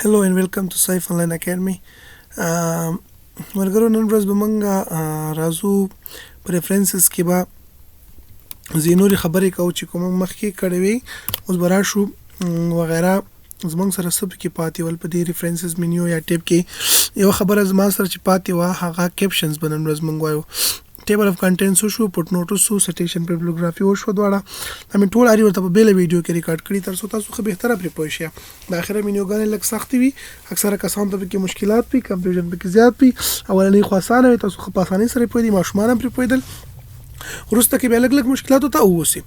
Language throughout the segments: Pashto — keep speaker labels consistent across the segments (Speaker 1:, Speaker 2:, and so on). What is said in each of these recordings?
Speaker 1: Hello and welcome to Saif Online Academy. ملګرو نن ورځ به موږ راځو په ریفرنسز کې به زینوري خبرې کوو چې کوم مخکې کړې وي اوس به راشو وغیره زموږ سره سب کې پاتې ول په دې ریفرنسز منیو یا ټیب کې یو خبره زما سره چې پاتې وه هغه کیپشنز به نن ورځ موږ وایو ټیبل اف کنټینټس وشو پټ نوټس وشو سټیشن بیبلیوګرافي وشو دواړه همین ټول اړ ورته په بیل ویډیو کې ریکارډ کړی تر څو تاسو خو به تر پرې پوه شئ د اخره منیوګانې لږ سخت وي اکثره کسان ته کې مشکلات وي کنفیوژن پکې زیات وي اولنۍ خو اسانه وي تاسو خو په اسانۍ سره پوه دي ماشومان هم پرې پوهېدل وروسته کې به لږ مشکلات ته اوسي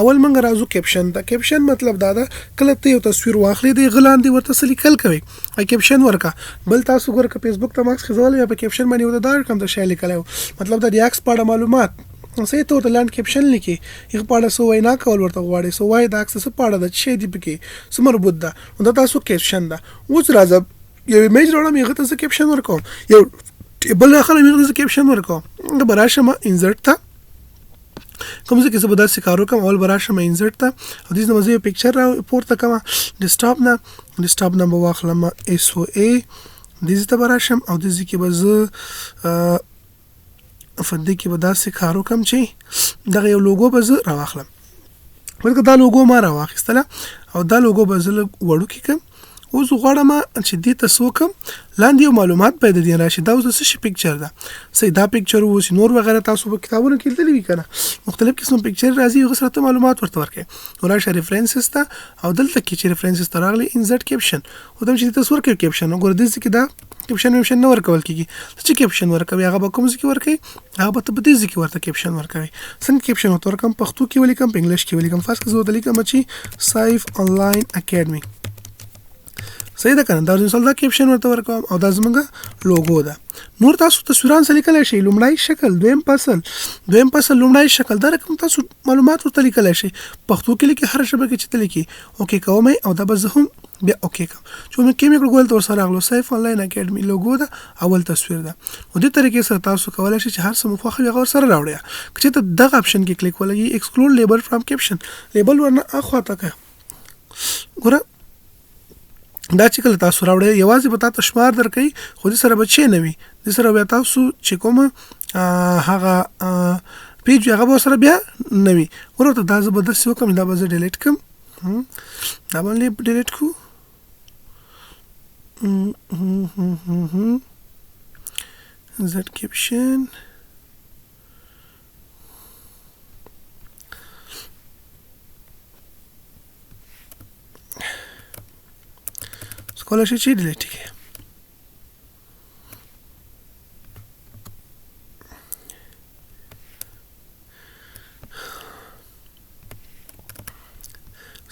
Speaker 1: اول موږ راځو کیپشن ته کیپشن مطلب دا ده کله ته یو تصویر واخلې د غلاندې ورته څه لیکل کوي کیپشن ورکا بل تاسو ګور که فیسبوک ته ماکس خزول یا په کیپشن باندې ودا دا کوم د شای لیکل مطلب د ریاکس په معلومات سې ته لاند کیپشن لیکي یو پاړه سو وینا کول ورته غواړي سو وای دا اکسس پاړه د شی دی پکې سمربوت ده نو تاسو کیپشن ده اوس راځم یو ایمیج راوړم یو ته کیپشن ورکوم یو بل اخر یو ته کیپشن ورکوم د براشه ما انسرت ته کوم ځکه چې به داسې کارو کوم اول براشه مې انسرت ته او دې نو مزه پکچر را پورته کوم ډیسکټاپ نه به واخلم اس او ای دې ته براشم او دې کې به زه فدې کې به داسې کارو کوم چې دغه یو لوګو به زه راواخلم ولکه دا لوګو ما راواخیستله او دا لوګو به زه وړو کې کوم اوس غواړم چې دې ته سوکم لاندې یو معلومات پیدا دي راشي دا اوس څه پکچر ده سي دا پکچر اوس نور وغیرہ تاسو په کتابونو کې لیدلی وي کنه مختلف قسم پکچر راځي یو سره معلومات ورته ورکړي ورشه ریفرنسز ته او دلته کې چې ریفرنسز ته راغلي انسرت کیپشن او دم چې تاسو ورکړي کیپشن وګورئ دې کې دا کیپشن نه ورکول کیږي چې کیپشن ورکوي هغه به کوم ځکه ورکوي هغه به په دې ځکه ورته کیپشن ورکوي څنګه کیپشن ورکوم پښتو کې ولیکم په انګلیش کې ولیکم فرض کړئ زه ولیکم چې سایف آنلاین اکیډمي صحیح ده کنه دا مثال دا کیپشن ورته ورکوم او دا زمونږ لوګو ده نور تاسو تصویران سره لیکل شي لومړی شکل دویم فصل لومړی شکل دا رقم تاسو معلومات ورته لیکل شي پښتو کې لیکي هر شبکه چې لیکي اوکې کوم او دا به زه هم بیا اوکې کوم چې موږ کې ګول تور سره غلو سیف آنلاین اکیډمي لوګو ده اول تصویر ده او دې طریقې سره تاسو کولای شئ چې هر څه مخه غوړ سره راوړئ چې ته دغه اپشن کې کلیک ولګي ایکسکلود لیبل فرام کیپشن لیبل ورنه اخواته کا ګوره دا چې کله تاسو راوړئ یوازې به تاسو شمار درکې خو دې سره بچی نه وي دې سره بیا تاسو چې کوم هغه پیج هغه به سره بیا نه وي ورته دا زبردست وکم دا به زه ډیلیټ کوم دا باندې ډیلیټ کو زد کیپشن کولای شي چې ډیلیټ کړئ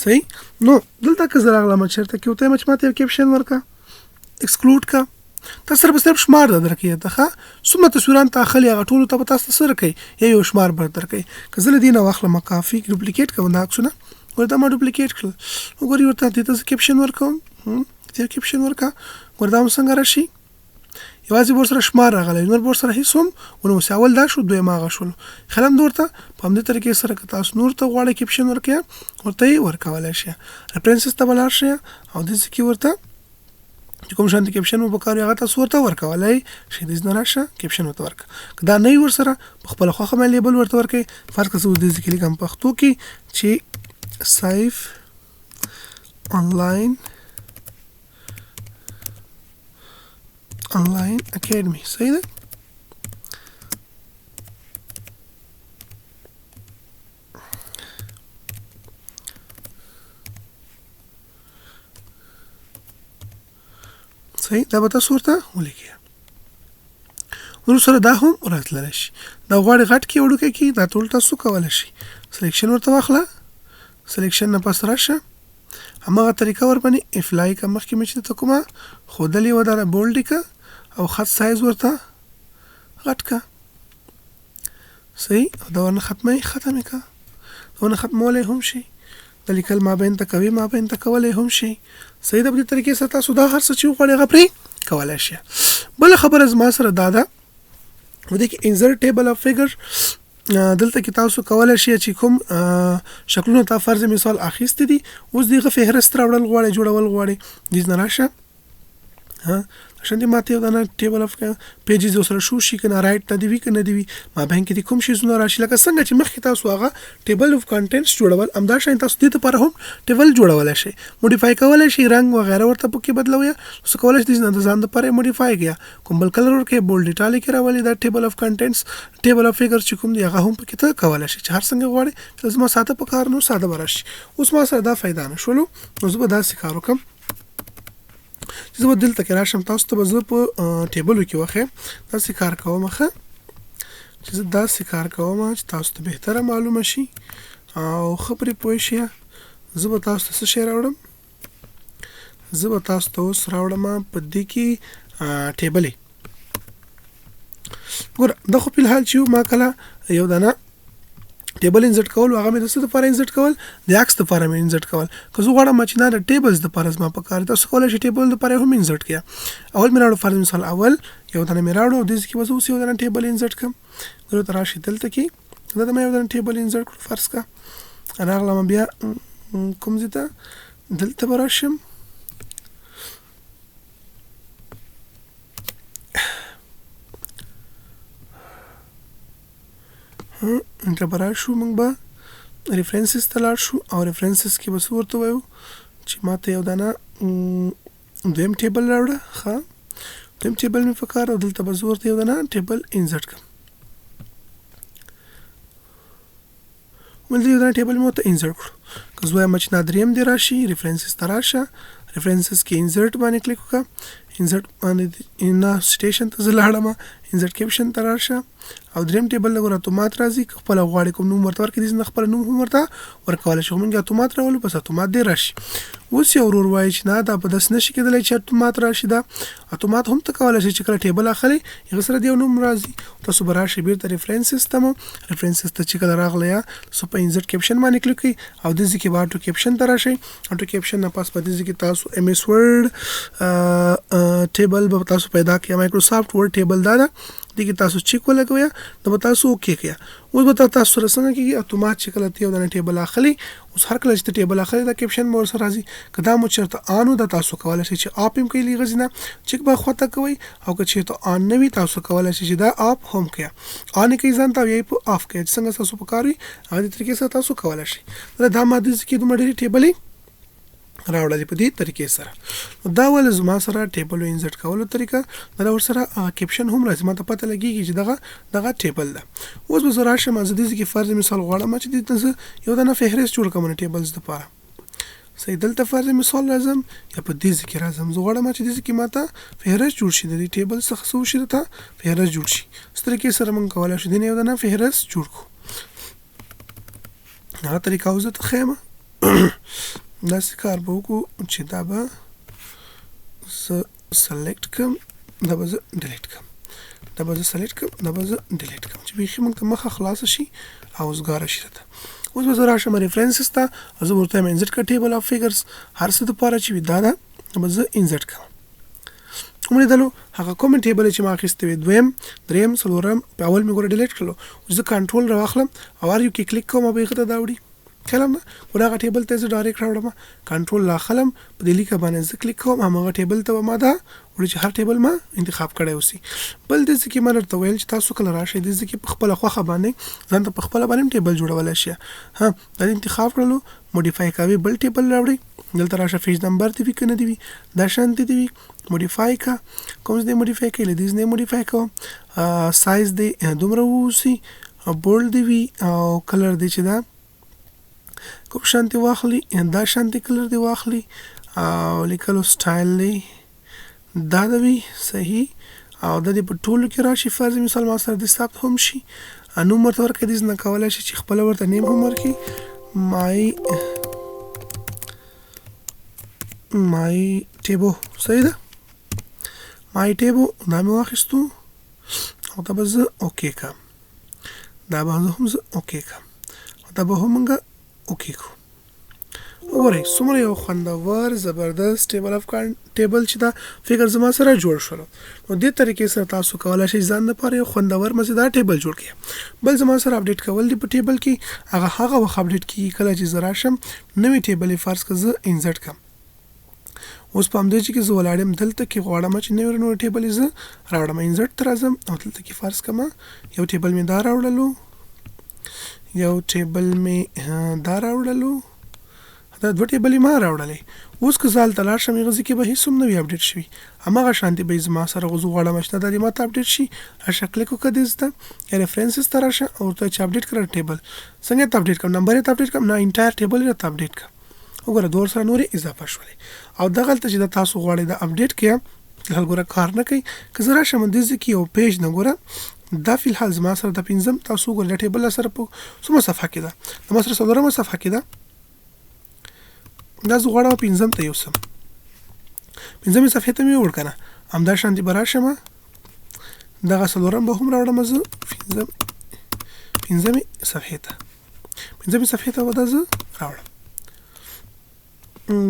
Speaker 1: صحیح نو دلته که زه راغلم چېرته کې وته ماته یو کیپشن ورکا ایکسکلود کا تاسو سره به صرف شمار درکې ته څومره تصویران ته خلی هغه ټولو ته به تاسو سره کوي یو شمار بر درکې که زه له دې نه واخلم کافي ډوپلیکیټ کوم دا عکسونه ورته ما ډوپلیکیټ کړل وګورئ ورته دې ته کیپشن ورکوم کیپشن ورکا ګوردام څنګه راشي یوازې ور سره شمار راغلی نور ور سره هیڅ هم ونو ساول دا شو دوی ماغه شول خلم دورته په همدې طریقې سره که تاسو نور ته غواړئ کیپشن ورکړئ ورته ورکولای شي ریفرنسز ته بلار شي او د ځکه ورته کوم شانتي کیپشن مو پکاره هغه تاسو ورته ورکولای شي د نه راشه کیپشن ورته ورک دا نه ور سره خپل خوخه مې لیبل ورته ورکړي فرق څه د ځکه لیکم پښتو کې چې سایف آنلاین اکیډمي صحیح ده صحیح دا به تاسو ورته ولیکئ ورو سره دا هم راتللی شي دا غواړي غټ کې وړوکی کې دا ټول تاسو کولی شي سلیکشن ورته واخله سلیکشن نه پس راشه هماغه طریقه ور باندې افلای کا مخکې مې چې ته کومه ښودلې وه دا بولډ که او خط سایز ورته غټ کا صحیح او دا ورنه ختمې کا ورنه ختمولی هم شي د لیکل مابین ته کوي مابین ته کولی هم شي صحیح ده په دې طریقې سره تاسو دا هر څه چې وغواړئ هغه پرې کولی شي بله خبره زما سره دا ده په دې کې انسرت ټیبل اف فیګر دلته کې تاسو کولای شئ چې کوم شکلونه تا فرض مثال اخیستې دي اوس دغه فهرست راوړل غواړي جوړول غواړي د نه راشه ها شان دي ماته یو دانه ټیبل اف پیجز وسره شو شي کنه رائټ ته دی وی کنه دی وی ما بانک دي کوم شي زونه راشي لکه څنګه چې مخکې تاسو هغه ټیبل اف کنټینټس جوړول امدا شین تاسو دې لپاره هم ټیبل جوړولای شي موډیفای کولای شي رنگ وغیرہ ورته پکې بدلوي څه کولای شي د ځان لپاره موډیفای کیا کوم بل کلر ورکه بولډ ټالی کې راولي دا ټیبل اف کنټینټس ټیبل اف فیګر چې کوم دی هغه هم پکې ته کولای شي چې هر څنګه غواړي چې ما ساده په کار نو ساده براشي اوس ما سره دا فائدہ نه شولو نو زه به دا کار وکم چې زه دلته کې راشم تاسو ته زه په ټیبل کې واخې دا کار کوم مخه چې زه دا کار کوم چې تاسو ته بهتره معلومه شي او خبرې پوه شي زه به تاسو ته څه شی راوړم زه به تاسو ته اوس راوړم په دې کې ټیبلې ګور دا خو په حال چې ما کله یو دانه ټیبل انسرټ کول هغه مې د څه لپاره انسرټ کول د عکس لپاره مې انسرټ کول که زه غواړم چې نه د ټیبلز لپاره زما په کار تاسو کولای شئ ټیبل لپاره هم انسرټ کړئ اول مې راوړو فرض مثال اول یو دانه مې راوړو د دې کې وځو یو دانه ټیبل انسرټ کوم ګورو تر راشي دلته کې دا مې یو دانه ټیبل انسرټ کړ فرض کا راغلم بیا کوم ځای ته دلته براشم انټر برا شو موږ به ریفرنسز ته لاړ شو او ریفرنسز کې به څه ورته وایو چې ماته یو دانه دویم ټیبل راوړه ښه دویم ټیبل مې په کار او دلته به زه ورته یو دانه ټیبل انسرټ کړم ولې یو دانه ټیبل مې ورته انسرټ کړو که زه وایم چې دا دریم دی راشي ریفرنسز ته راشه ریفرنسز کې انسرټ باندې کلیک وکړه انسرټ باندې ان سټیشن ته زه لاړم انسرټ کیپشن ته راشه او دریم ټیبل له اتومات راځي خپل غواړي کوم نوم ورته ورکړي د خپل نوم هم ورته ورکول شي موږ اتومات راولو بس اتومات دی راشي اوس یو ورور وایي چې نه دا په داس نشي کېدلی چې اتومات راشي دا اتومات هم ته کولای شي چې کله ټیبل اخلي هغه سره دی نوم راځي تاسو به راشي بیرته ریفرنسز ته چې کله راغلی سو په انسرټ کیپشن باندې کلیک کړئ او د ځکه به اټو کیپشن ته راشي اټو کیپشن نه پاس په دې ځکه تاسو ام اس ورډ ټیبل به تاسو پیدا کړئ مایکروسافټ ورډ ټیبل دا دغه تاسو چیک ولګوي نو تاسو اوکې کړئ اوس به تاسو سره څنګه کېږي اتومات چې کله یو دانه ټیبل اخلي اوس هر کله چې ټیبل اخلي دا کیپشن مور سره راځي کدا مو چرته انو د تاسو کولای شئ چې اپ هم کوي غزنه چیک به خوته کوي او که چیرته ان نه وي تاسو کولای شئ چې دا اپ هم کوي ان کې ځان ته یې په اف کې څنګه تاسو په کاروي هغه طریقې سره تاسو کولای شئ دا ماده چې د مډري ټیبل راوړل په دې طریقې سره دا ول زما سره ټیبل انسرټ کولو طریقه دا ور سره کیپشن هم راځي ماته پته لګیږي چې دغه ټیبل ده اوس به زه راشم از دې کې فرض مثال غواړم چې دې یو دانه فهرست جوړ کوم ټیبلز لپاره صحیح دلته فرض مثال راځم یا په دې کې راځم زه غواړم چې دې کې ماته فهرست جوړ شي د ټیبل څخه څو شي ته فهرست جوړ شي ستر کې سره مونږ کولای شو دې یو دانه فهرست جوړ کو هغه طریقه اوس ته خیمه دا کار به وکړو چې دا به سلیکټ کوم دا به ډیلیټ کوم دا به سلیکټ کوم دا به ډیلیټ کوم چې بیخي موږ ته مخه خلاص شي او زګاره شي ته اوس به زه راشم ریفرنسز ته زه ورته انسرټ کړم ټیبل اف فیګرز هر څه لپاره چې دا به زه انسرټ کوم ومنځلو هغه کوم ټیبل چې ما اخیسته وي دویم دریم څلورم په اول مې ګوره ډیلیټ کړلو زه کنټرول راوخلم او ار یو کې کلیک کوم به غته دا وړي کلم ورغه ټیبل ته زه ډایرکټ راوړم کنټرول لا خلم په دې لیکه باندې زه کلیک کوم هغه ټیبل ته ما دا ورې چې هر ټیبل ما انتخاب کړی اوسي بل د ځکه ما درته ویل چې تاسو کله راشئ د ځکه په خپل خوخه باندې ځان ته په خپل باندې ټیبل جوړولای شي ها دا انتخاب کړلو موډیفای کوي بل ټیبل راوړي دلته راشه پیج نمبر دی کنه دی دا شانتي دی موډیفای کا کوم ځای موډیفای کړي د دې موډیفای کوم سایز دی دومره وسی بولډ دی او کلر دی چې دا کوم شانتي واخلي دا شانتي کلر دی واخلي او لیکلو سټایل دی دا دی صحیح او د دې په ټولو کې راشي فرض مثال ما سره د ثبت هم شي انو مرته ورکړي د نه کولای شي چې خپل ورته نیم هم ورکړي مای ټیبو صحیح ده مای ټیبو دا مې واخیستو او دا به زه اوکې کړم دا به هم زه اوکې کړم دا به هم موږ اوکې کړو وګورئ څومره یو خوندور زبردست ټیبل اف ټیبل چې دا فګر زما سره جوړ شول نو دې طریقې سره تاسو کولای شئ ځان لپاره یو خوندور مزیدار ټیبل جوړ کړئ بل زما سره اپډیټ کول دی په ټیبل کې هغه وخت اپډیټ کیږي کله چې زه راشم نوې ټیبل فرض کړه زه انسرټ کړم اوس په همدې چې زه ولاړم دلته کې غواړم چې نو ټیبل زه راوړم انسرټ ته راځم او دلته کې فرض کما یو ټیبل مې دا راوړلو دا دوه ټیبل ما راوړلې. اوس که زال تلاش مې غزي کې به هیڅ هم نه وي اپډیټ شوی همغه شانتي به زما سره غوځو غواړم چې دا د ماته اپډیټ شي راشه کلیک وکړه دې یا ریفرنسز ته راشه او ته چې اپډیټ کړه ټیبل څنګه ته اپډیټ کوم نمبر ته اپډیټ کوم نه انټایر ټیبل ته اپډیټ کوم وګوره دور سره نورې اضافه شولې او دغه ته چې تاسو غواړئ دا اپډیټ کړئ هلګوره کار نه کوي که زه راشم دې کې یو پیج نه ګوره دا فی الحال زما سره د پنځم تاسو ګوره ټیبل سره په څومره صفحه کې ده د ما سره څلورمه صفحه کې ده دا زه غواړم پنځم ته یوسم پنځمې صفحې ته مې وړ کنه همدا شانتي به راشم دغه څلورم به هم راوړم زه پنځمې صفحې ته به دا زه راوړم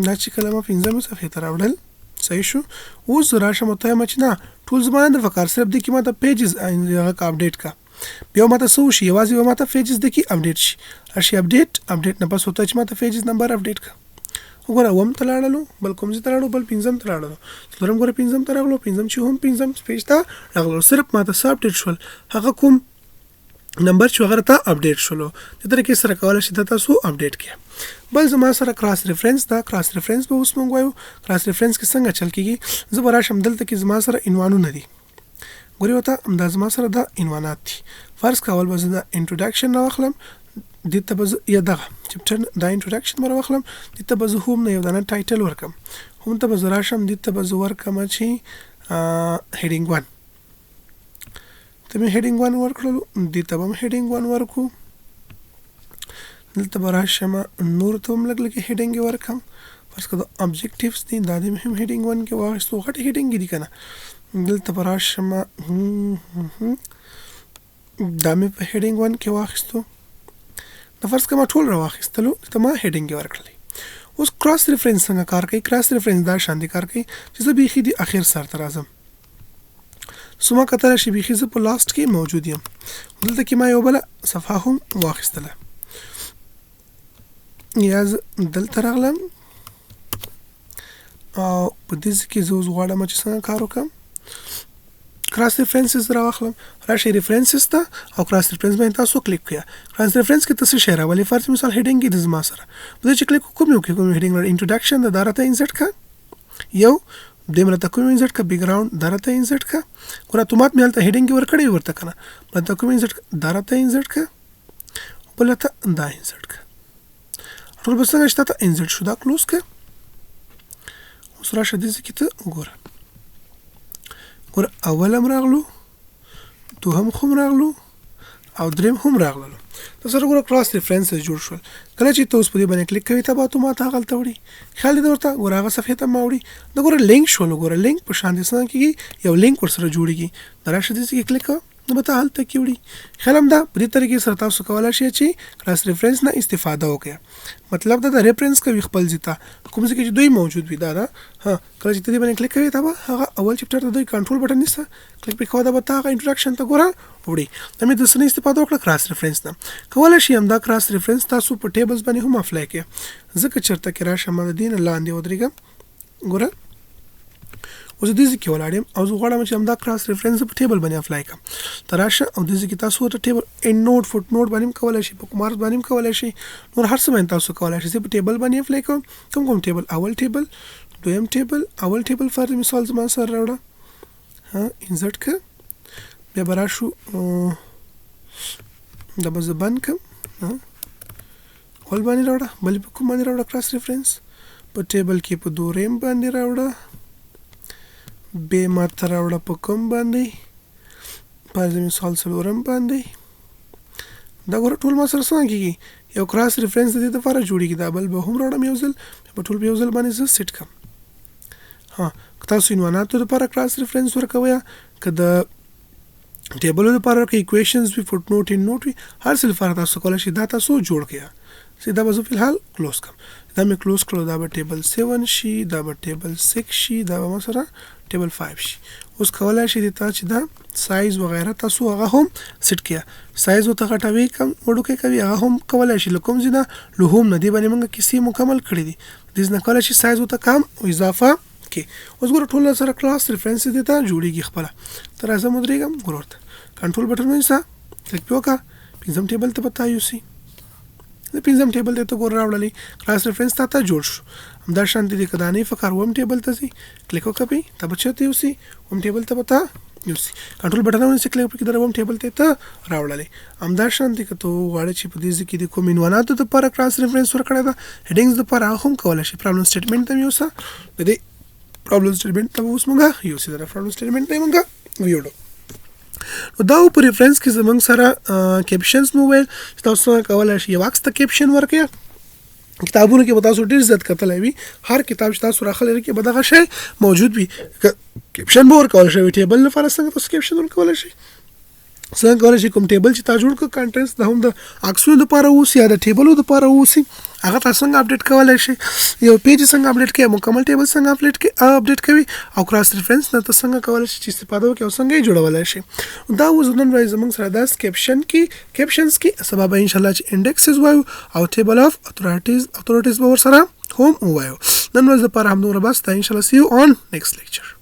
Speaker 1: دا چې کله ما پنځمې صفحې ته راوړل صحیح شو. اوس راشم ته ما چې نه ټول زما نه فکر صرف د کی ما ته پیجز اپډیټ کا بیا ما ته سو شي یوازې ما ته پیجز د کی اپډیټ شي راشي اپډیټ نه پس وته چې ما ته پیجز نمبر اپډیټ کا وګوره وم تلاړلو بل کوم چې تلاړو بل پنځم تلاړلو څلورم ګوره پنځم تلاړلو پنځم چې هم پنځم پیج ته راغلو صرف ما ته اپډیټ شول هغه کوم نمبر چې هغه ته اپډیټ شولو د طریقې سره کولای شي تاسو اپډیټ کړئ. بل زما سره کراس ریفرنس دا کراس ریفرنس به اوس مونږ وایو کراس ریفرنس کې څنګه چل کیږي زه به راشم دلته کې زما سره عنوانونه دي ګورې وته دا زما سره دا عنوانات دي فرض کول به زه دا انټروډکشن راوخلم دې ته به یا دغه چپټر دا انټروډکشن به راوخلم دې ته به زه هم نه یو دانه ټایټل ورکم هم ته به زه راشم دې ته به زه ورکم چې هیډینګ 1 ته مې هیډینګ 1 ورکړلو دې ته به هم هیډینګ 1 ورکو دلته به راشم نور ته هم لږ هیډینګ ورکم فرض کړه ابجیکټیوز دي دا دې هم هیډینګ 1 کې واخیستو غټ هیډینګ دي کنه دلته به راشم دا مې په هیډینګ 1 کې واخیستو د فرض کما ټول راواخیستلو ته ما هیډینګ ورکړلې. اوس کراس ریفرنس څنګه کار کوي کراس ریفرنس دا شان دي کار کوي چې زه بیخي دی اخر سر ته راځم سما کتره شي بیخي زه په لاست کې موجود یم دلته کې ما یو بل صفحه هم واخیستله یا دلته راغلم او په دې کې زه غواړم چې څنګه کار وکړم کراس ریفرنسز راوخلم راشي ریفرنسز ته او کراس ریفرنس باندې تاسو کلیک کړئ کراس ریفرنس کې تاسو شیر راولي فرض مثال هیډینګ کې د زما سره په دې چې کلیک کوم هیډینګ انټروډکشن د دارته انسرټ کا یو دمره تکوم انسرټ کا بیک گراوند دارته انسرټ کا ګور اتومات مې هلته هیډینګ ورکړی ورته کنه په تکوم انسرټ دارته انسرټ کا بلته دا انسرټ کا ټول بس څنګه شته انسرټ شو دا کلوز کا اوس راشه دې کې ته وګوره اولم راغلو دوهم هم راغلو او دریم هم راغلو تاسو وګورئ کراس ریفرنس جوړ شول کله چې تاسو په دې باندې کلیک کوئ ته به اتومات غلطه وړي خیال دې ورته ګورغه صفحه ته ماوړي دا ګوره لینک شول ګوره لینک په شان دي څنګه کیږي یو لینک ورسره جوړیږي دراشه دې کې کلیک نو به ته حالت کې وړي خلم دا په دې طریقې سره تاسو کولای شئ چې کراس ریفرنس نه استفاده وکړئ مطلب دا د ریفرنس کوي خپل ځتا کوم ځای کې دوی موجود وي دا ها کله چې دې باندې کلیک کوي ته هغه اول چپټر ته دوی کنټرول بٹن نشته کلیک په خو دا به تا انټروډکشن ته ګوره وړي دا مې د سن استفاده وکړه کراس ریفرنس نه کولای شئ هم دا کراس ریفرنس تاسو په ټیبلز باندې هم اپلای کړئ ځکه چرته کې راشه مده دین لاندې ودرېګم ګوره اوس دې کې ولاړم او زه غواړم چې همدا کراس ریفرنس په ټیبل باندې اپلای کړم تراشه او دې کې تاسو ته ټیبل ان نوٹ فوت نوٹ باندې کولای شي په کومارس باندې کولای شي نور هر څه باندې تاسو کولای شي په ټیبل باندې اپلای کوم ټیبل اول ټیبل دویم ټیبل اول ټیبل فرض مثال زما سره راوړه ها انسرټ ک بیا براشو د بزبان کم ها ول باندې راوړه بل په کوم باندې راوړه کراس ریفرنس په ټیبل کې په دوریم باندې راوړه به ماته راوړه په کوم باندې فرض مثال څلورم باندې دا ګوره ټول ما سره څنګه کیږي یو کراس ریفرنس د دې لپاره جوړیږي دا بل به هم راوړم یو ځل په ټول یو ځل باندې زه سیټ کوم ها تاسو عنواناتو لپاره کراس ریفرنس ورکوي کله ټیبل لپاره کې ایکویشنز وی فوت نوٹ ان نوٹ وی هر څه لپاره تاسو کولای شئ دا تاسو جوړ کړئ سیدا به فی الحال کلوز کوم دا مې کلوز کړو دا به ټیبل 7 شي دا به ټیبل 6 شي دا به مثلا ټیبل 5 شي اوس کولای شئ چې دا سایز وغیرہ تاسو هغه هم سیټ کړئ سایز او ته غټوي کم وړوکې کوي هغه هم کولای شئ لکه زینا له هم ندی باندې موږ کیسې مکمل کړې دي د ځنه کولای شئ سایز او ته کم او اضافه کې اوس ګوره ټول سره کلاس ریفرنس دې ته جوړیږي خپل تر راځه مدرېږم ګوره ورته کنټرول بټن ونیسه کلیک پې وکړه پنځم ټیبل ته به تا یوسي د پنځم ټیبل ته ګوره راوړلې کلاس ریفرنس ته جوړ شو همدا شانتي د کدانې فقر وم ټیبل ته ځي کلیک وکړه پې ته به چېرته یوسي وم ټیبل ته به تا یوسي کنټرول بټن ونیسه کلیک وکړه د وم ټیبل ته راوړلې همدا شانتي که ته غواړې چې په دې ځای کې د کوم عنواناتو دپاره کلاس ریفرنس ورکړی ده هیډینګز دپاره هغه هم کولی شي پرابلم سټیټمنټ ته مې یوسه د دې پرابلم سټیټمنټ ته به اوس مونږه یوسي د پرابلم سټیټمنټ ته یې مونږه ویوړو نو دا په ریفرنس کې زمونږ سره کیپشنز مو ویل چې تاسو څنګه کولی شئ یو عکس ته کیپشن ورکړئ کتابونو کې به تاسو ډېر زیات کتلی وي هر کتاب چې تاسو راخلی کې به دغه شی موجود وي کیپشن به ورکولی شئ ټیبل لپاره څنګه تاسو کیپشن ورکولی شئ څنګه کولی شئ کوم ټیبل چې تا جوړ کړه کانټینټس د هم د عکسونو دپاره اوسي یا د ټیبلو دپاره اوسي هغه تاسو څنګه اپډیټ کولی شئ یو پیج څنګه اپډیټ کوي مکمل ټیبل څنګه اپډیټ کوي او کراس ریفرنس نه ته څنګه کولی شئ چې استفاده وکړئ او څنګه یې جوړولی شئ دا اوس نن ورځ زموږ سره داس کیپشنز کې سبا به انشاءالله چې انډیکسز وایو او ټیبل اف اتھورټیز به ورسره هم ووایو نن ورځ دپاره همدومره بس دا انشاءالله سی یو آن نیکسټ لیکچر